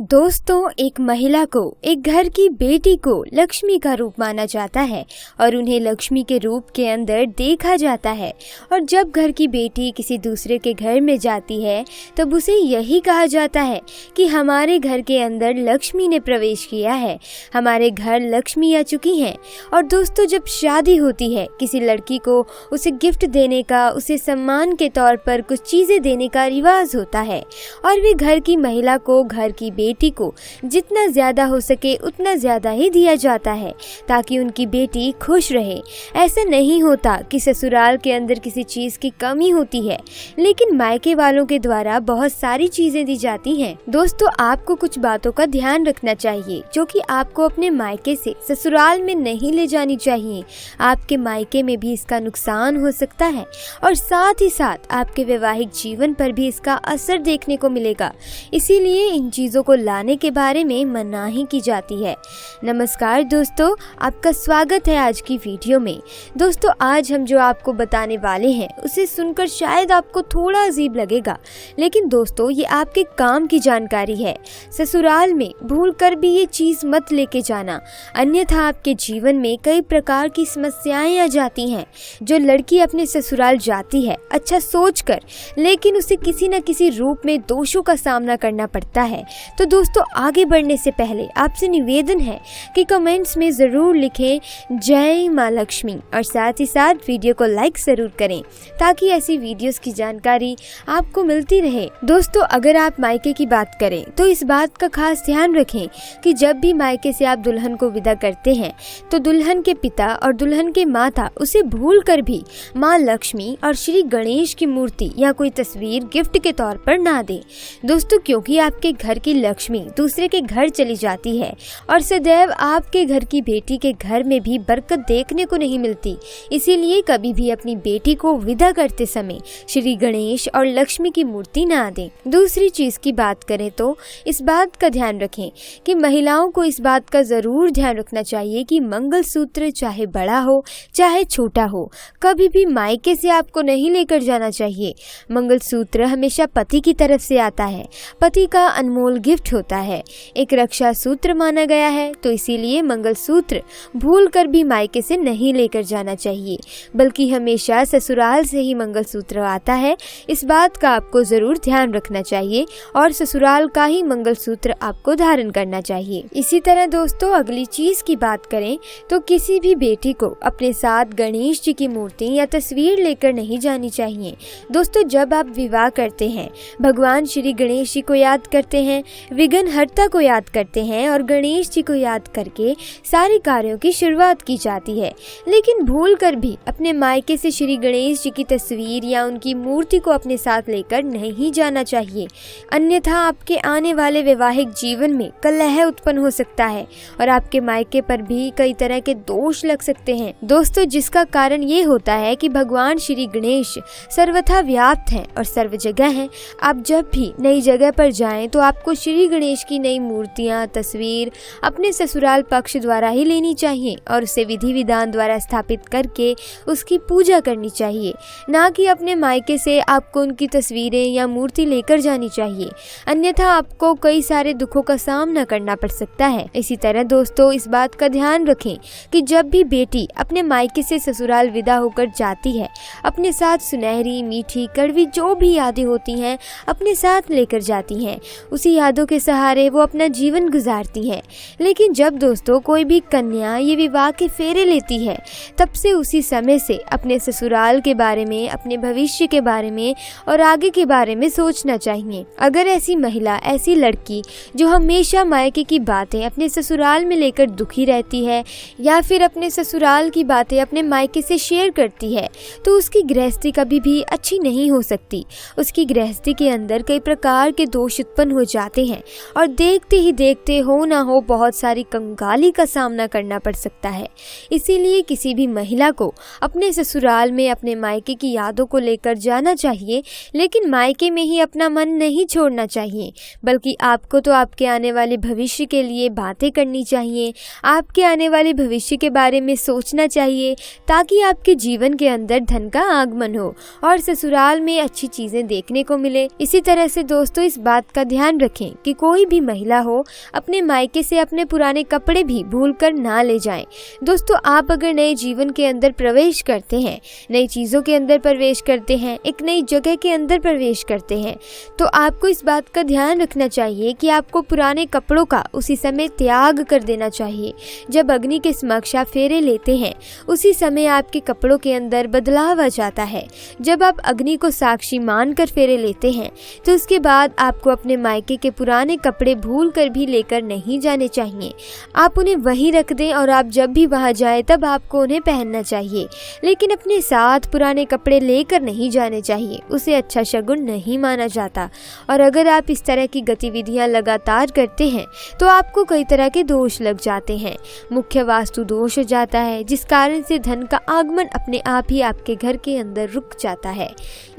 दोस्तों, एक महिला को, एक घर की बेटी को लक्ष्मी का रूप माना जाता है और उन्हें लक्ष्मी के रूप के अंदर देखा जाता है। और जब घर की बेटी किसी दूसरे के घर में जाती है तब उसे यही कहा जाता है कि हमारे घर के अंदर लक्ष्मी ने प्रवेश किया है, हमारे घर लक्ष्मी आ चुकी हैं। और दोस्तों, जब शादी होती है किसी लड़की को उसे गिफ्ट देने का, उसे सम्मान के तौर पर कुछ चीज़ें देने का रिवाज होता है और वे घर की महिला को, घर की बेटी को जितना ज्यादा हो सके उतना ज्यादा ही दिया जाता है ताकि उनकी बेटी खुश रहे। ऐसा नहीं होता कि ससुराल के अंदर किसी चीज की कमी होती है, लेकिन मायके वालों के द्वारा बहुत सारी चीजें दी जाती हैं। दोस्तों, आपको कुछ बातों का ध्यान रखना चाहिए जो कि आपको अपने मायके से ससुराल में नहीं ले जानी चाहिए। आपके मायके में भी इसका नुकसान हो सकता है और साथ ही साथ आपके वैवाहिक जीवन पर भी इसका असर देखने को मिलेगा। इसीलिए इन चीजों को लाने के बारे में मनाही की जाती है। नमस्कार दोस्तों, आपका स्वागत है आज की वीडियो में। दोस्तों, आज हम जो आपको बताने वाले हैं उसे सुनकर शायद आपको थोड़ा अजीब लगेगा, लेकिन दोस्तों ये आपके काम की जानकारी है। ससुराल में भूलकर भी ये चीज मत लेके जाना, अन्यथा आपके जीवन में कई प्रकार की समस्याएं आ जाती हैं। जो लड़की अपने ससुराल जाती है अच्छा सोचकर, लेकिन उसे किसी न किसी रूप में दोषों का सामना करना पड़ता है। तो दोस्तों, आगे बढ़ने से पहले आपसे निवेदन है कि कमेंट्स में ज़रूर लिखें जय माँ लक्ष्मी और साथ ही साथ वीडियो को लाइक ज़रूर करें ताकि ऐसी वीडियोस की जानकारी आपको मिलती रहे। दोस्तों, अगर आप मायके की बात करें तो इस बात का खास ध्यान रखें कि जब भी मायके से आप दुल्हन को विदा करते हैं तो दुल्हन के पिता और दुल्हन के माता उसे भूल कर भी माँ लक्ष्मी और श्री गणेश की मूर्ति या कोई तस्वीर गिफ्ट के तौर पर ना दें। दोस्तों, क्योंकि आपके घर की लक्ष्मी दूसरे के घर चली जाती है और सदैव आपके घर की बेटी के घर में भी बरकत देखने को नहीं मिलती। इसीलिए कभी भी अपनी बेटी को विदा करते समय श्री गणेश और लक्ष्मी की मूर्ति ना दें। दूसरी चीज की बात करें तो इस बात का ध्यान रखें कि महिलाओं को इस बात का जरूर ध्यान रखना चाहिए कि मंगलसूत्र चाहे बड़ा हो चाहे छोटा हो, कभी भी मायके से आपको नहीं लेकर जाना चाहिए। मंगलसूत्र हमेशा पति की तरफ से आता है, पति का अनमोल गिफ्ट होता है, एक रक्षा सूत्र माना गया है। तो इसीलिए मंगलसूत्र भूल कर भी मायके से नहीं लेकर जाना चाहिए, बल्कि हमेशा ससुराल से ही मंगलसूत्र आता है। इस बात का आपको जरूर ध्यान रखना चाहिए और ससुराल का ही मंगलसूत्र आपको धारण करना चाहिए। इसी तरह दोस्तों, अगली चीज की बात करें तो किसी भी बेटी को अपने साथ गणेश जी की मूर्ति या तस्वीर लेकर नहीं जानी चाहिए। दोस्तों, जब आप विवाह करते हैं भगवान श्री गणेश जी को याद करते हैं, विघ्नहर्ता को याद करते हैं और गणेश जी को याद करके सारे कार्यों की शुरुआत की जाती है। लेकिन भूल कर भी अपने मायके से श्री गणेश जी की तस्वीर या उनकी मूर्ति को अपने साथ लेकर नहीं जाना चाहिए, अन्यथा आपके आने वाले वैवाहिक जीवन में कलह उत्पन्न हो सकता है और आपके मायके पर भी कई तरह के दोष लग सकते हैं। दोस्तों, जिसका कारण ये होता है कि भगवान श्री गणेश सर्वथा व्याप्त हैं और सर्व जगह हैं। आप जब भी नई जगह पर जाएं तो आपको श्री गणेश की नई मूर्तियां, तस्वीर अपने ससुराल पक्ष द्वारा ही लेनी चाहिए और उसे विधि विधान द्वारा स्थापित करके उसकी पूजा करनी चाहिए, ना कि अपने मायके से आपको उनकी तस्वीरें या मूर्ति लेकर जानी चाहिए, अन्यथा आपको कई सारे दुखों का सामना करना पड़ सकता है। इसी तरह दोस्तों, इस बात का ध्यान रखें कि जब भी बेटी अपने मायके से ससुराल विदा होकर जाती है, अपने साथ सुनहरी, मीठी, कड़वी जो भी यादें होती हैं अपने साथ लेकर जाती हैं। उसी यादों के सहारे वो अपना जीवन गुजारती है। लेकिन जब दोस्तों कोई भी कन्या ये विवाह के फेरे लेती है, तब से उसी समय से अपने ससुराल के बारे में, अपने भविष्य के बारे में और आगे के बारे में सोचना चाहिए। अगर ऐसी महिला, ऐसी लड़की जो हमेशा मायके की बातें अपने ससुराल में लेकर दुखी रहती है या फिर अपने ससुराल की बातें अपने मायके से शेयर करती है, तो उसकी गृहस्थी कभी भी अच्छी नहीं हो सकती। उसकी गृहस्थी के अंदर कई प्रकार के दोष उत्पन्न हो जाते हैं और देखते ही देखते हो ना हो बहुत सारी कंगाली का सामना करना पड़ सकता है। इसीलिए किसी भी महिला को अपने ससुराल में अपने मायके की यादों को लेकर जाना चाहिए, लेकिन मायके में ही अपना मन नहीं छोड़ना चाहिए, बल्कि आपको तो आपके आने वाले भविष्य के लिए बातें करनी चाहिए, आपके आने वाले भविष्य के बारे में सोचना चाहिए ताकि आपके जीवन के अंदर धन का आगमन हो और ससुराल में अच्छी चीजें देखने को मिले। इसी तरह से दोस्तों, इस बात का ध्यान रखें कि कोई भी महिला हो अपने मायके से अपने पुराने कपड़े भी भूलकर ना ले जाएं। दोस्तों, आप अगर नए जीवन के अंदर प्रवेश करते हैं, नई चीज़ों के अंदर प्रवेश करते हैं, एक नई जगह के अंदर प्रवेश करते हैं, तो आपको इस बात का ध्यान रखना चाहिए कि आपको पुराने कपड़ों का उसी समय त्याग कर देना चाहिए। जब अग्नि के समक्ष आप फेरे लेते हैं, उसी समय आपके कपड़ों के अंदर बदलाव आ जाता है। जब आप अग्नि को साक्षी मानकर फेरे लेते हैं तो उसके बाद आपको अपने मायके के पुराने कपड़े भूल कर भी लेकर नहीं जाने चाहिए। आप उन्हें वहीं रख दें और आप जब भी वहां जाएं तब आपको उन्हें पहनना चाहिए, लेकिन अपने साथ पुराने कपड़े लेकर नहीं जाने चाहिए। उसे अच्छा शगुन नहीं माना जाता। और अगर आप इस तरह की गतिविधियां लगातार करते हैं तो आपको कई तरह के दोष लग जाते हैं। मुख्य वास्तु दोष हो जाता है, जिस कारण से धन का आगमन अपने आप ही आपके घर के अंदर रुक जाता है।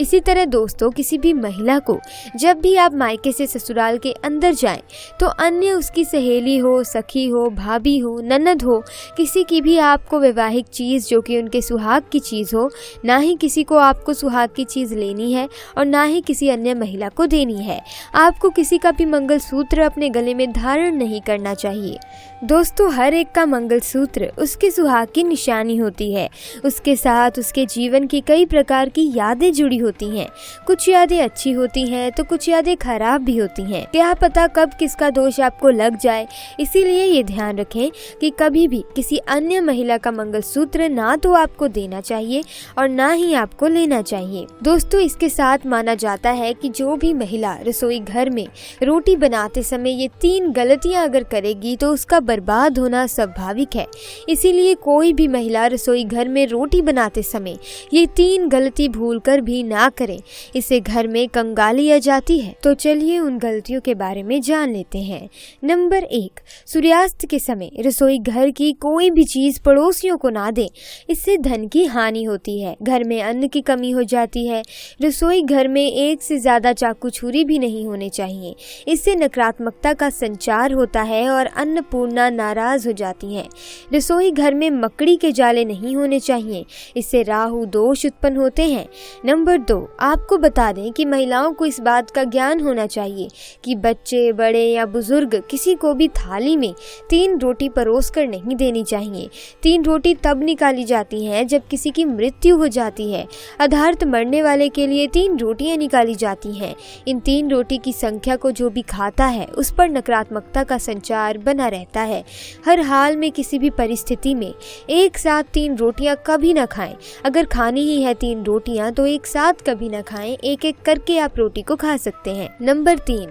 इसी तरह दोस्तों, किसी भी महिला को जब भी आप मायके से ससुराल के अंदर जाएं तो अन्य उसकी सहेली हो, सखी हो, भाभी हो, ननद हो, किसी की भी आपको वैवाहिक चीज़ जो कि उनके सुहाग की चीज़ हो, ना ही किसी को आपको सुहाग की चीज़ लेनी है और ना ही किसी अन्य महिला को देनी है। आपको किसी का भी मंगलसूत्र अपने गले में धारण नहीं करना चाहिए। दोस्तों, हर एक का मंगलसूत्र उसके सुहाग की निशानी होती है। उसके साथ उसके जीवन की कई प्रकार की यादें जुड़ी होती हैं। कुछ यादें अच्छी होती हैं तो कुछ यादें खराब भी होती हैं। क्या पता कब किसका दोष आपको लग जाए, इसीलिए ये ध्यान रखें कि कभी भी किसी अन्य महिला का मंगलसूत्र ना तो आपको देना चाहिए और ना ही आपको लेना चाहिए। दोस्तों, इसके साथ माना जाता है कि जो भी महिला रसोई घर में रोटी बनाते समय ये 3 गलतियां अगर करेगी तो उसका बर्बाद होना स्वाभाविक है। इसीलिए कोई भी महिला रसोई घर में रोटी बनाते समय ये 3 गलती भूलकर भी ना करें, इससे घर में कंगाली आ जाती है। तो चलिए उन गलतियों के बारे में जान लेते हैं। नंबर 1, सूर्यास्त के समय रसोई घर की कोई भी चीज पड़ोसियों को ना दें, इससे धन की हानि होती है। घर में अन्न की कमी हो जाती है। रसोई घर में एक से ज्यादा चाकू छुरी भी नहीं होने चाहिए, इससे नकारात्मकता का संचार होता है और अन्नपूर्णा नाराज हो जाती हैं। रसोई घर में मकड़ी के जाले नहीं होने चाहिए, इससे राहु दोष उत्पन्न होते हैं। नंबर 2, आपको बता दें कि महिलाओं को इस बात का ज्ञान होना चाहिए कि बच्चे, बड़े या बुजुर्ग किसी को भी थाली में 3 रोटी परोस कर नहीं देनी चाहिए। 3 रोटी तब निकाली जाती हैं जब किसी की मृत्यु हो जाती है। अधार्त मरने वाले के लिए 3 रोटियां निकाली जाती हैं। इन 3 रोटी की संख्या को जो भी खाता है उस पर नकारात्मकता का संचार बना रहता है। हर हाल में किसी भी परिस्थिति में एक साथ 3 रोटियां कभी ना खाएं। अगर खानी ही है 3 रोटियां तो एक साथ कभी ना खाएं, एक एक करके आप रोटी को खा सकते हैं। नंबर 3,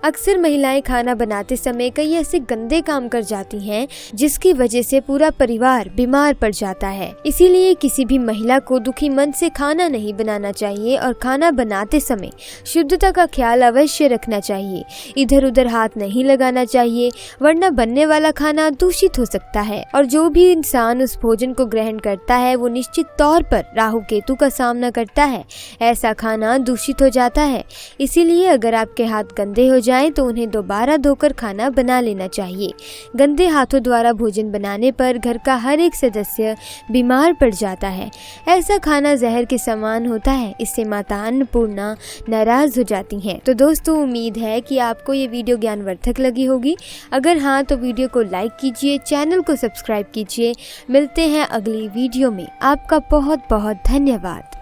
अक्सर महिलाएं खाना बनाते समय कई ऐसे गंदे काम कर जाती हैं जिसकी वजह से पूरा परिवार बीमार पड़ जाता है। इसीलिए किसी भी महिला को दुखी मन से खाना नहीं बनाना चाहिए और खाना बनाते समय शुद्धता का ख्याल अवश्य रखना चाहिए। इधर उधर हाथ नहीं लगाना चाहिए, वरना बनने वाला खाना दूषित हो सकता है और जो भी इंसान उस भोजन को ग्रहण करता है वो निश्चित तौर पर राहु केतु का सामना करता है। ऐसा खाना दूषित हो जाता है। इसीलिए अगर आपके हाथ गंदे हो जाएं तो उन्हें दोबारा धोकर खाना बना लेना चाहिए। गंदे हाथों द्वारा भोजन बनाने पर घर का हर एक सदस्य बीमार पड़ जाता है। ऐसा खाना जहर के समान होता है। इससे माता अन्नपूर्णा नाराज हो जाती हैं। तो दोस्तों, उम्मीद है कि आपको ये वीडियो ज्ञानवर्धक लगी होगी। अगर हाँ तो वीडियो को लाइक कीजिए, चैनल को सब्सक्राइब कीजिए। मिलते हैं अगली वीडियो में। आपका बहुत बहुत धन्यवाद।